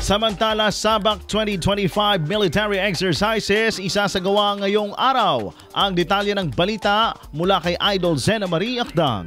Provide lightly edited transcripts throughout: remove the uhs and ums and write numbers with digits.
Samantala, Sabak 2025 military exercises isasagawa ngayong araw. Ang detalye ng balita mula kay Idol Zena Marie Akdang.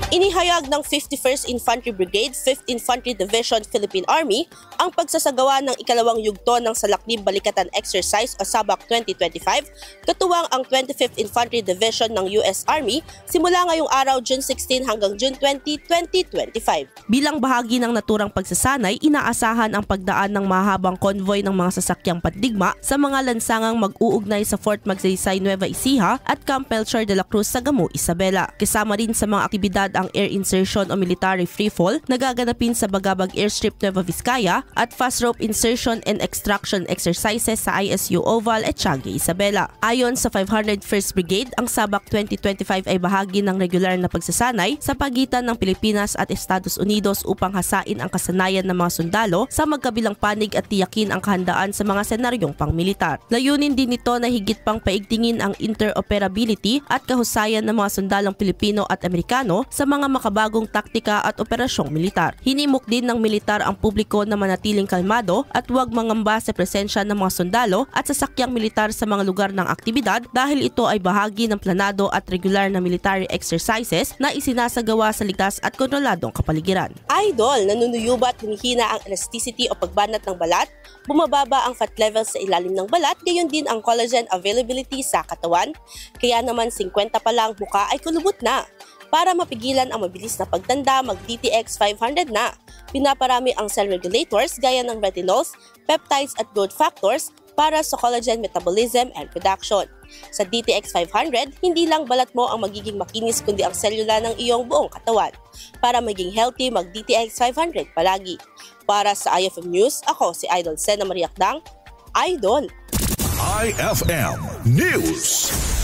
Inihayag ng 51st Infantry Brigade, 5th Infantry Division, Philippine Army ang pagsasagawa ng ikalawang yugto ng Salaknib Balikatan Exercise o Sabak 2025, katuwang ang 25th Infantry Division ng US Army simula ngayong araw June 16 hanggang June 20, 2025. Bilang bahagi ng naturang pagsasanay, inaasahan ang pagdaan ng mahabang konvoy ng mga sasakyang pandigma sa mga lansangang mag-uugnay sa Fort Magsaysay, Nueva Ecija at Camp Melchor de la Cruz sa Gamo, Isabela. Kasama rin sa mga aktibidad ang air insertion o military freefall na gaganapin sa Bagabag Airstrip, Nueva Vizcaya at fast rope insertion and extraction exercises sa ISU Oval at Tiague, Isabela. Ayon sa 501st Brigade, ang Sabak 2025 ay bahagi ng regular na pagsasanay sa pagitan ng Pilipinas at Estados Unidos upang hasain ang kasanayan ng mga sundalo sa magkabilang panig at tiyakin ang kahandaan sa mga senaryong pangmilitar. Layunin din nito na higit pang paigtingin ang interoperability at kahusayan ng mga sundalong Pilipino at Amerikano sa mga makabagong taktika at operasyong militar. Hinimok din ng militar ang publiko na manatiling kalmado at huwag mangamba sa presensya ng mga sundalo at sasakyang militar sa mga lugar ng aktibidad dahil ito ay bahagi ng planado at regular na military exercises na isinasagawa sa ligtas at kontroladong kapaligiran. Idol, nanunuyuba at humihina ang elasticity o pagbanat ng balat, bumababa ang fat levels sa ilalim ng balat, gayon din ang collagen availability sa katawan, kaya naman 50 pa lang mukha ay kulubot na. Para mapigilan ang mabilis na pagtanda, mag-DTX 500 na. Pinaparami ang cell regulators gaya ng retinols, peptides at growth factors para sa collagen metabolism and production. Sa DTX 500, hindi lang balat mo ang magiging makinis kundi ang selula ng iyong buong katawan. Para maging healthy, mag-DTX 500 palagi. Para sa IFM News, ako si Idol Zena Marie Akdang, Idol. IFM News.